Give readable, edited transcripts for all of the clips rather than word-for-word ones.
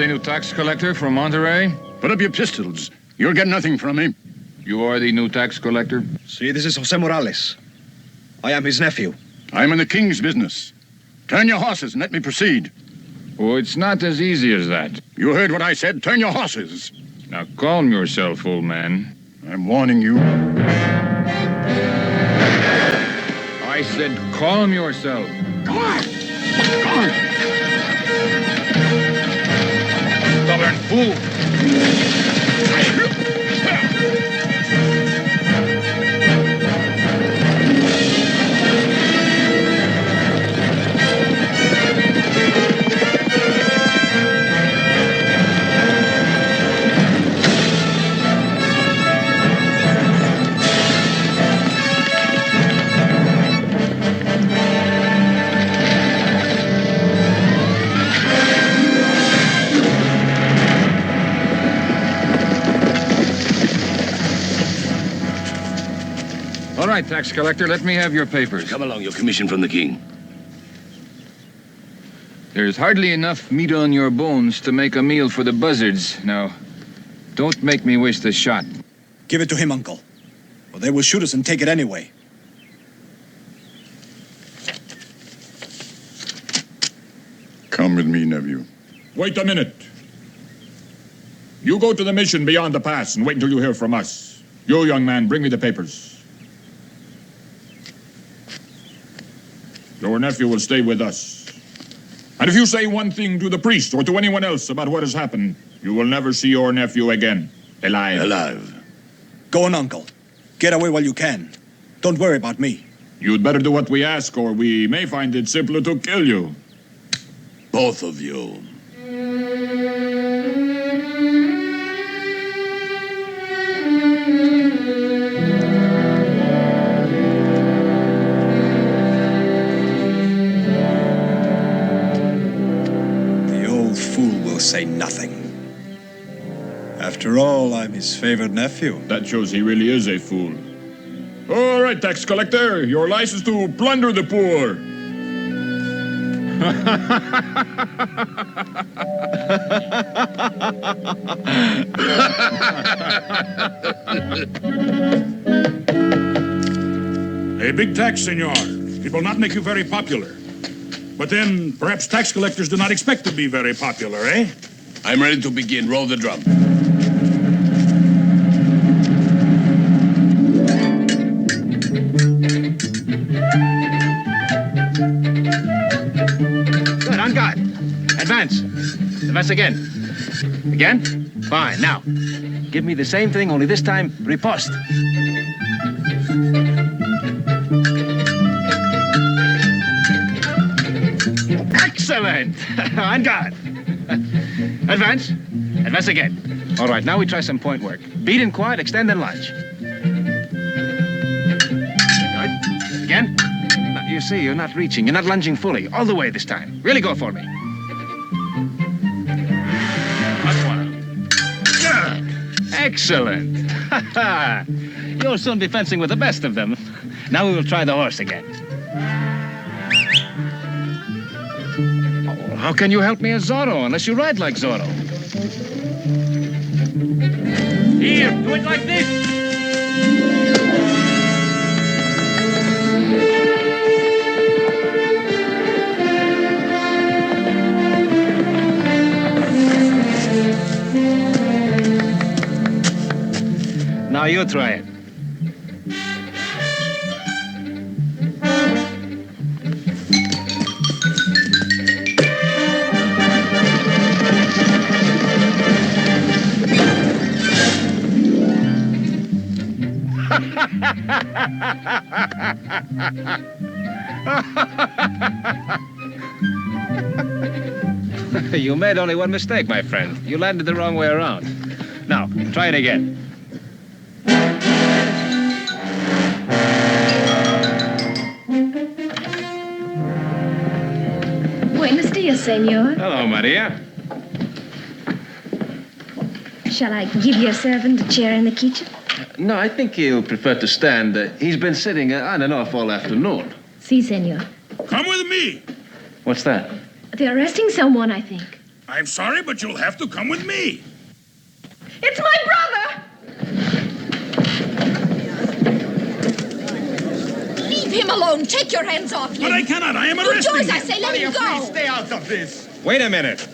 new tax collector from Monterey? Put up your pistols. You'll get nothing from me. You are the new tax collector? See, this is Jose Morales. I am his nephew. I'm in the king's business. Turn your horses and let me proceed. Oh, it's not as easy as that. You heard what I said. Turn your horses. Now calm yourself, old man. I'm warning you. I said calm yourself. Come on. Come on. Stubborn fool. All right, tax collector, let me have your papers. Come along, your commission from the king. There's hardly enough meat on your bones to make a meal for the buzzards. Now, don't make me waste a shot. Give it to him, Uncle. Or they will shoot us and take it anyway. Come with me, nephew. Wait a minute. You go to the mission beyond the pass and wait until you hear from us. You, young man, bring me the papers. Your nephew will stay with us. And if you say one thing to the priest or to anyone else about what has happened, you will never see your nephew again. Alive. Alive. Go on, Uncle. Get away while you can. Don't worry about me. You'd better do what we ask, or we may find it simpler to kill you. Both of you. Say nothing. After all, I'm his favorite nephew. That shows he really is a fool. All right, tax collector, your license to plunder the poor. A big tax, senor. It will not make you very popular. But then, perhaps tax collectors do not expect to be very popular, eh? I'm ready to begin. Roll the drum. Good, on guard. Advance. Advance again. Again? Fine. Now, give me the same thing, only this time, riposte. Excellent! On guard. Advance. Advance again. All right, now we try some point work. Beat and quiet, extend and lunge. Good. Again. Now, you see, you're not reaching. You're not lunging fully. All the way this time. Really go for me. That's one. Good. Excellent. You'll soon be fencing with the best of them. Now we will try the horse again. How can you help me as Zorro unless you ride like Zorro? Here, do it like this. Now you try it. You made only one mistake, my friend. You landed the wrong way around. Now, try it again. Buenos dias, senor. Hello, Maria. Shall I give your servant a chair in the kitchen? No, I think he'll prefer to stand. He's been sitting on and off all afternoon. Si, senor. Come with me. What's that? They're arresting someone, I think. I'm sorry, but you'll have to come with me. It's my brother! Leave him alone. Take your hands off him. But I cannot. I am No arresting choice, him. I say. Let him go. Stay out of this. Wait a minute.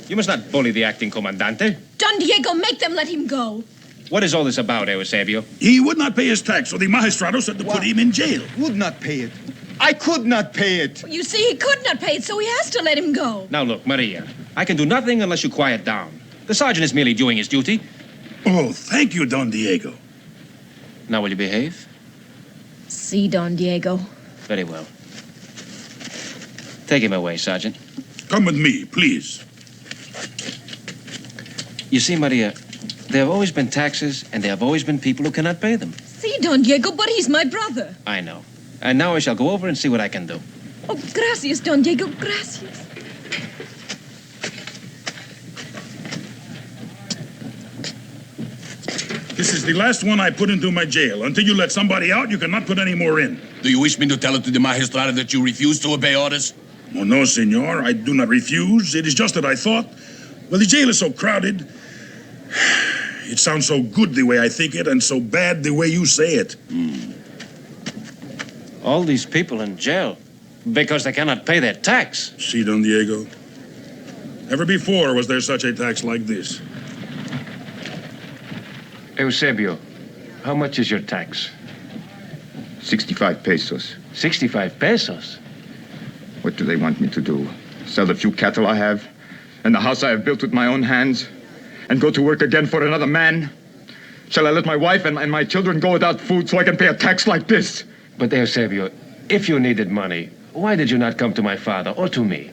You must not bully the acting comandante. Don Diego, make them let him go. What is all this about, Eusebio? He would not pay his tax, so the magistrado said to put him in jail. Would not pay it. I could not pay it. You see, he could not pay it, so he has to let him go. Now look, Maria, I can do nothing unless you quiet down. The sergeant is merely doing his duty. Oh, thank you, Don Diego. Now will you behave? See, Don Diego. Very well. Take him away, Sergeant. Come with me, please. You see, Maria, there have always been taxes, and there have always been people who cannot pay them. See, Don Diego, but he's my brother. I know. And now I shall go over and see what I can do. Oh, gracias, Don Diego, gracias. This is the last one I put into my jail. Until you let somebody out, you cannot put any more in. Do you wish me to tell it to the magistrado that you refuse to obey orders? Oh, no, senor. I do not refuse. It is just that I thought, well, the jail is so crowded. It sounds so good the way I think it, and so bad the way you say it. All these people in jail because they cannot pay their tax. See, Don Diego? Never before was there such a tax like this. Eusebio, how much is your tax? 65 pesos. 65 pesos? What do they want me to do? Sell the few cattle I have? And the house I have built with my own hands? And go to work again for another man? Shall I let my wife and my children go without food so I can pay a tax like this? But Eusebio, if you needed money, why did you not come to my father or to me?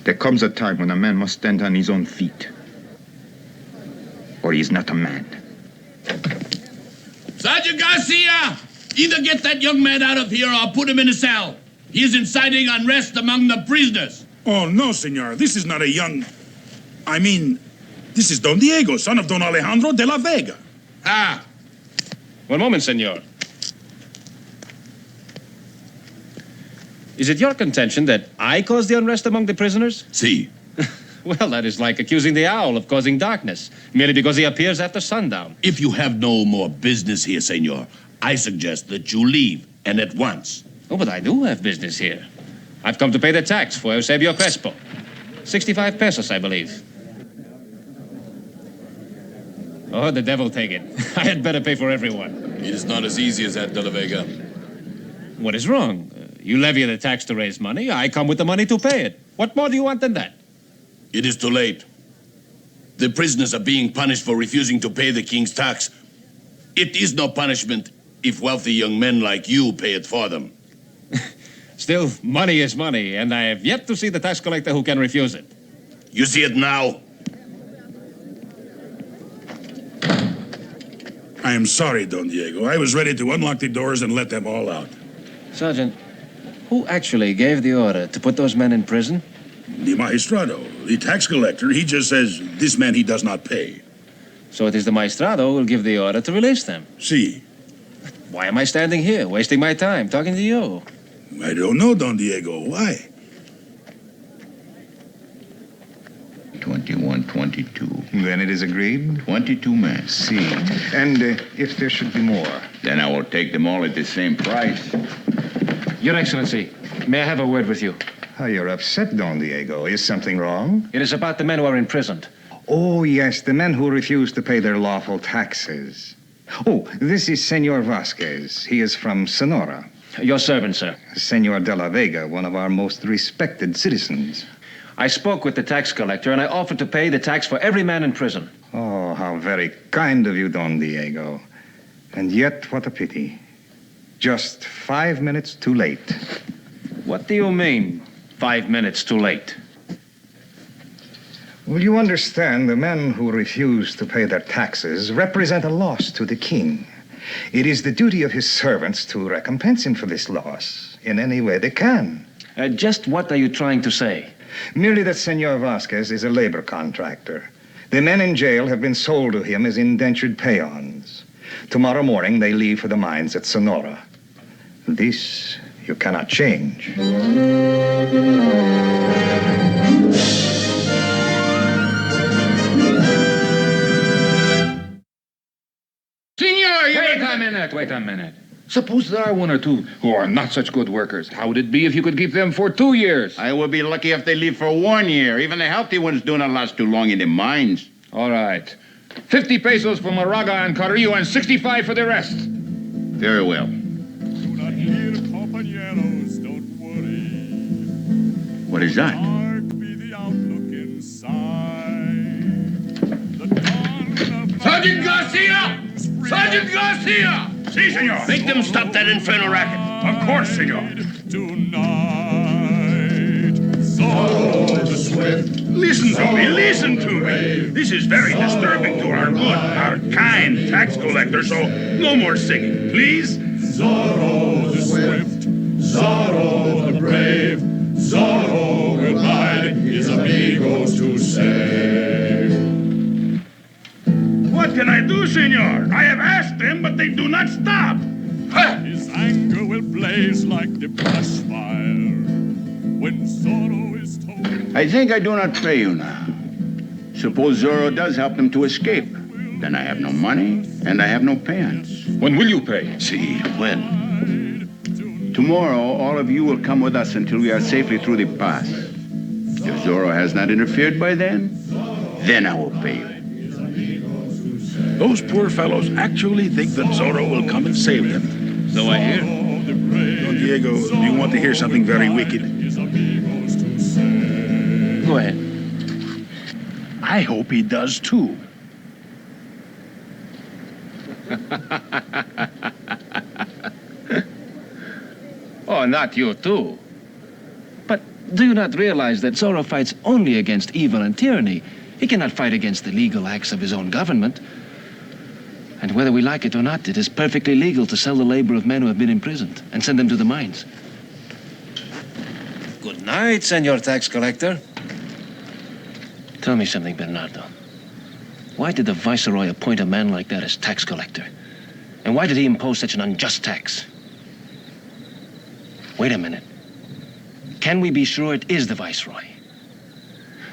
There comes a time when a man must stand on his own feet. Or he is not a man. Sergeant Garcia! Either get that young man out of here or I'll put him in a cell. He is inciting unrest among the prisoners. Oh, no, senor. This is not a young... I mean, this is Don Diego, son of Don Alejandro de la Vega. Ah, One moment, senor. Is it your contention that I caused the unrest among the prisoners? see. Well, that is like accusing the owl of causing darkness, merely because he appears after sundown. If you have no more business here, senor, I suggest that you leave, and at once. Oh, but I do have business here. I've come to pay the tax for Eusebio Crespo. 65 pesos, I believe. Oh, the devil take it. I had better pay for everyone. It is not as easy as that, De La Vega. What is wrong? You levy the tax to raise money. I come with the money to pay it. What more do you want than that? It is too late. The prisoners are being punished for refusing to pay the king's tax. It is no punishment if wealthy young men like you pay it for them. Still, money is money, and I have yet to see the tax collector who can refuse it. You see it now? I am sorry, Don Diego. I was ready to unlock the doors and let them all out. Sergeant, who actually gave the order to put those men in prison? The magistrado, the tax collector, he just says, this man he does not pay. So it is the maestrado who will give the order to release them. See, Why am I standing here, wasting my time, talking to you? I don't know, Don Diego. Why? 21-22. Then it is agreed? 22 men. See. And if there should be more? Then I will take them all at the same price. Your Excellency, may I have a word with you? Oh, you're upset, Don Diego. Is something wrong? It is about the men who are imprisoned. Oh, yes, the men who refuse to pay their lawful taxes. Oh, this is Senor Vasquez. He is from Sonora. Your servant, sir. Senor de la Vega, one of our most respected citizens. I spoke with the tax collector, and I offered to pay the tax for every man in prison. Oh, how very kind of you, Don Diego. And yet, what a pity. Just 5 minutes too late. What do you mean, 5 minutes too late? Well, you understand, the men who refuse to pay their taxes represent a loss to the king. It is the duty of his servants to recompense him for this loss in any way they can. Just what are you trying to say? Merely that Senor Vasquez is a labor contractor. The men in jail have been sold to him as indentured peons. Tomorrow morning, they leave for the mines at Sonora. This you cannot change. Wait a minute. Suppose there are one or two who are not such good workers. How would it be if you could keep them for 2 years? I will be lucky if they leave for 1 year. Even the healthy ones do not last too long in the mines. All right. 50 pesos for Moraga and Carrillo and 65 for the rest. Very well. Do not hear, compañeros, don't worry. What is that? Dark be the outlook inside. The dawn of Sergeant Garcia! Sergeant Garcia! Si, senor. Make them stop that infernal racket. Of course, senor. tonight. Zorro the Swift. Listen to me, listen to me. This is very disturbing to our good, our kind tax collector, so no more singing, please. Zorro the Swift. Zorro the Brave. Zorro will guide his amigos to save. What can I do, senor? I have asked them, but they do not stop. His anger will blaze like the brush fire when Zorro is told. I think I do not pay you now. Suppose Zorro does help them to escape. Then I have no money, and I have no pants. When will you pay? See, when? Tomorrow, all of you will come with us until we are safely through the pass. If Zorro has not interfered by then I will pay you. Those poor fellows actually think that Zorro will come and save them. So I hear. Don Diego, do you want to hear something very wicked? Go ahead. I hope he does too. Oh, not you too. But do you not realize that Zorro fights only against evil and tyranny? He cannot fight against the legal acts of his own government. And whether we like it or not, it is perfectly legal to sell the labor of men who have been imprisoned and send them to the mines. Good night, Senor Tax Collector. Tell me something, Bernardo. Why did the Viceroy appoint a man like that as tax collector? And why did he impose such an unjust tax? Wait a minute. Can we be sure it is the Viceroy?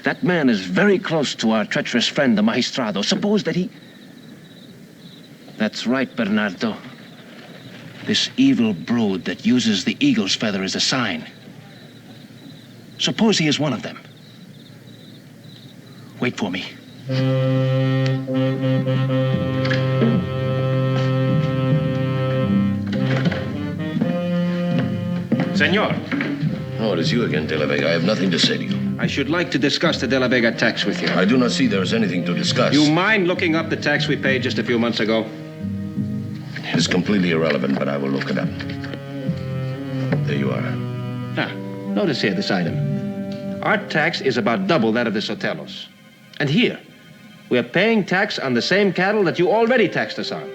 That man is very close to our treacherous friend, the Magistrado. Suppose that he... That's right, Bernardo. This evil brood that uses the eagle's feather as a sign. Suppose he is one of them. Wait for me. Senor. Oh, it is you again, De La Vega. I have nothing to say to you. I should like to discuss the De La Vega tax with you. I do not see there is anything to discuss. You mind looking up the tax we paid just a few months ago? It is completely irrelevant, but I will look it up. There you are. Ah, notice here this item. Our tax is about double that of the Sotelos. And here, we are paying tax on the same cattle that you already taxed us on.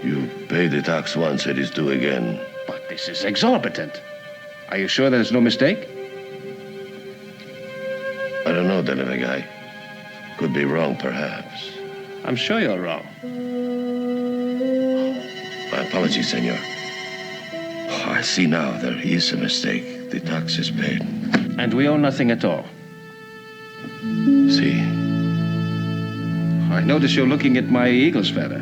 You paid the tax once, it is due again. But this is exorbitant. Are you sure there's no mistake? I don't know, De La Vega. Could be wrong, perhaps. I'm sure you're wrong. My apologies, senor. Oh, I see now there is a mistake. The tax is paid. And we owe nothing at all. See. I notice you're looking at my eagle's feather.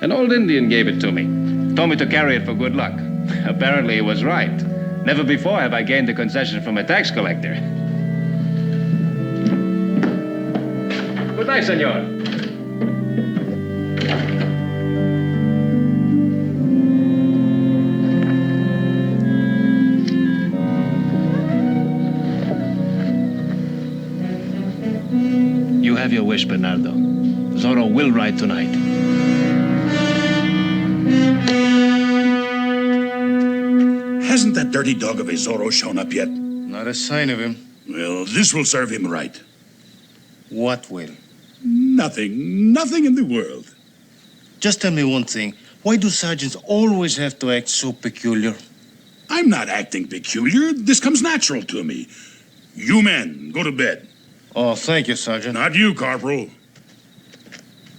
An old Indian gave it to me. Told me to carry it for good luck. Apparently he was right. Never before have I gained a concession from a tax collector. Good night, senor. You have your wish, Bernardo. Zorro will ride tonight. Hasn't that dirty dog of a Zorro shown up yet? Not a sign of him. Well, this will serve him right. What will? Nothing in the world. Just tell me one thing. Why do sergeants always have to act so peculiar? I'm not acting peculiar. This comes natural to me. You men, go to bed. Oh, thank you, Sergeant. Not you, Corporal.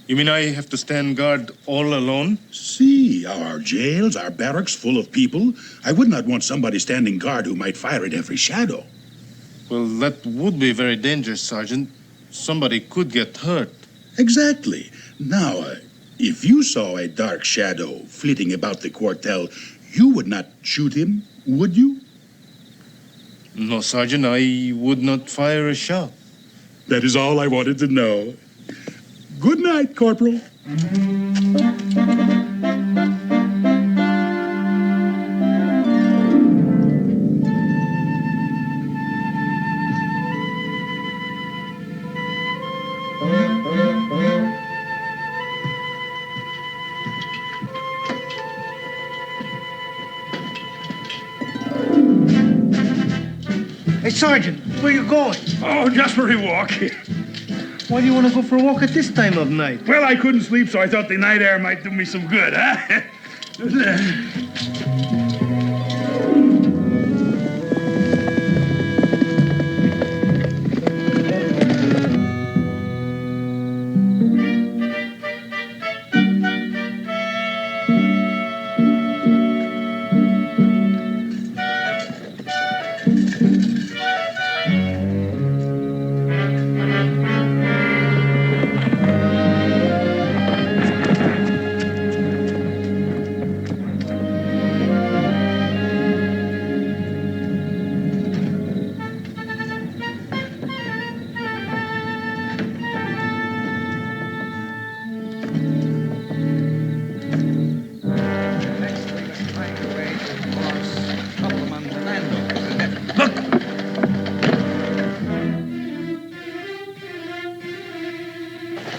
You mean I have to stand guard all alone? See, our jails, our barracks full of people. I would not want somebody standing guard who might fire at every shadow. Well, that would be very dangerous, Sergeant. Somebody could get hurt. Exactly. Now, If you saw a dark shadow flitting about the quartel, you would not shoot him, would you? No, Sergeant, I would not fire a shot. That is all I wanted to know. Good night, Corporal. Hey, Sergeant, where you going? Oh, just for a walk. Why do you want to go for a walk at this time of night? Well, I couldn't sleep, so I thought the night air might do me some good, huh?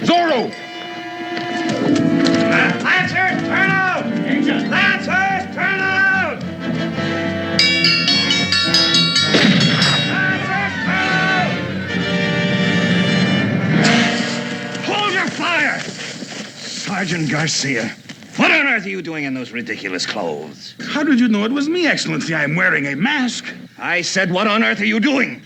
Zorro! Lancers, turn out! Lancers, turn out! Lancers, turn out! Hold your fire! Sergeant Garcia, what on earth are you doing in those ridiculous clothes? How did you know it was me, Excellency? I'm wearing a mask. I said, what on earth are you doing?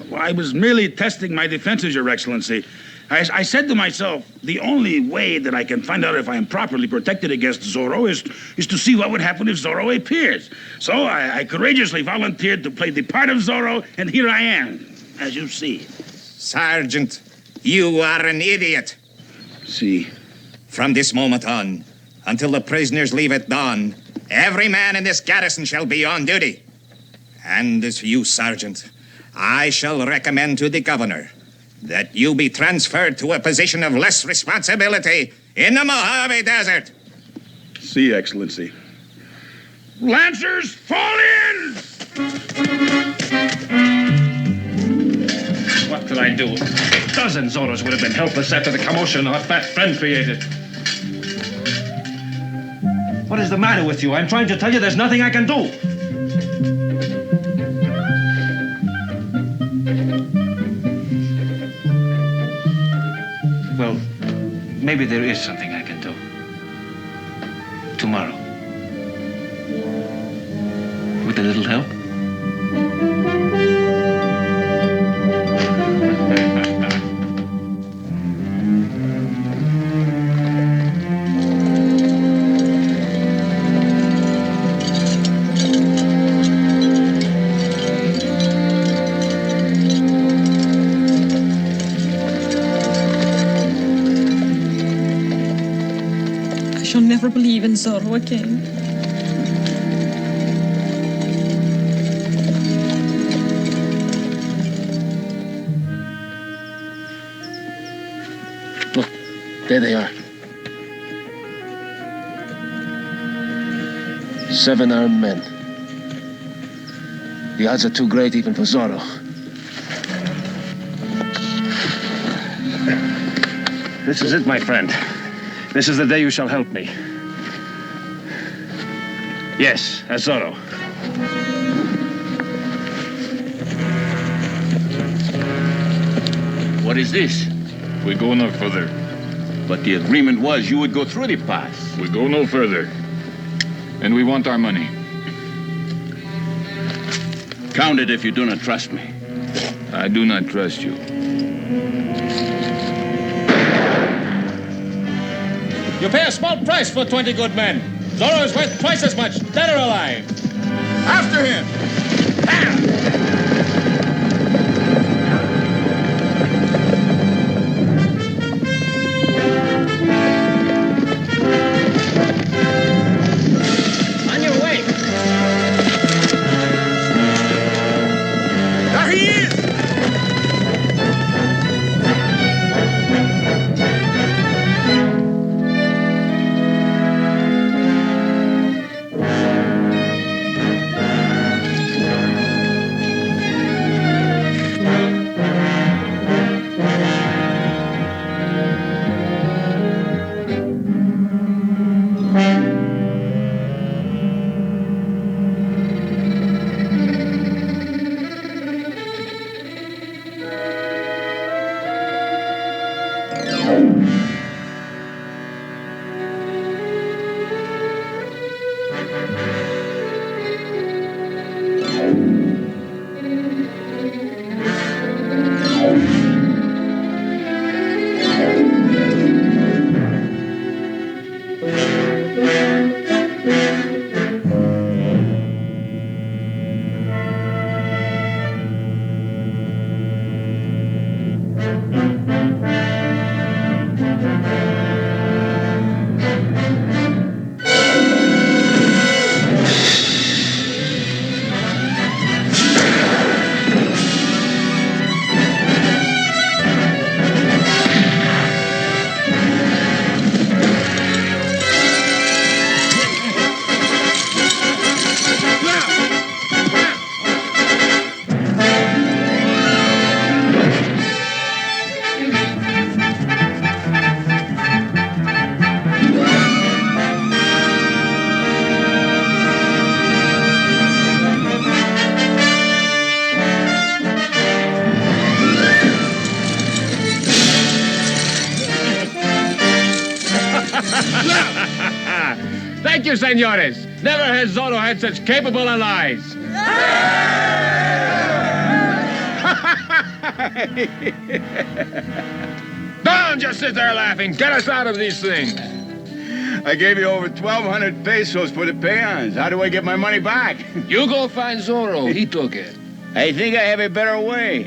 Well, I was merely testing my defenses, Your Excellency. I said to myself, the only way that I can find out if I am properly protected against Zorro is to see what would happen if Zorro appears. So I courageously volunteered to play the part of Zorro, and here I am, as you see. Sergeant, you are an idiot. See. From this moment on, until the prisoners leave at dawn, every man in this garrison shall be on duty. And as for you, Sergeant, I shall recommend to the governor that you be transferred to a position of less responsibility in the Mojave Desert. See, Excellency. Lancers, fall in! What could I do? A dozen Zorros would have been helpless after the commotion our fat friend created. What is the matter with you? I'm trying to tell you there's nothing I can do. Well, maybe there is something I can do. Tomorrow. With a little help. I shall never believe in Zorro again. Look, there they are. 7 armed men. The odds are too great even for Zorro. This is it, my friend. This is the day you shall help me. Yes, as Zorro. What is this? We go no further. But the agreement was you would go through the pass. We go no further. And we want our money. Count it if you do not trust me. I do not trust you. You pay a small price for 20 good men. Zorro is worth twice as much, dead or alive. After him! Thank you, senores. Never has Zorro had such capable allies. Don't just sit there laughing. Get us out of these things. I gave you over 1,200 pesos for the peons. How do I get my money back? You go find Zorro. He took it. I think I have a better way.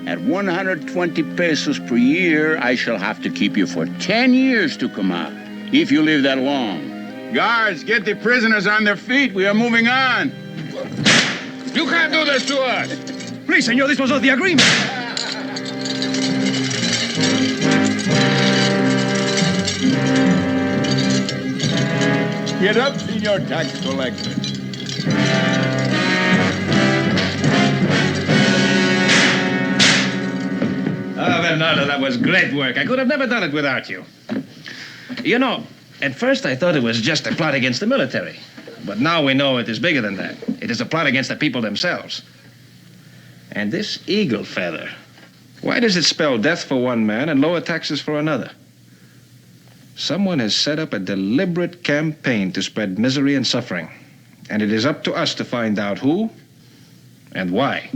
At 120 pesos per year, I shall have to keep you for 10 years to come out, if you live that long. Guards, get the prisoners on their feet. We are moving on. You can't do this to us. Please, senor, this was not the agreement. Get up, senor tax collector. Ah, Bernardo, that was great work. I could have never done it without you. You know, at first I thought it was just a plot against the military. But now we know it is bigger than that. It is a plot against the people themselves. And this eagle feather, why does it spell death for one man and lower taxes for another? Someone has set up a deliberate campaign to spread misery and suffering. And it is up to us to find out who and why.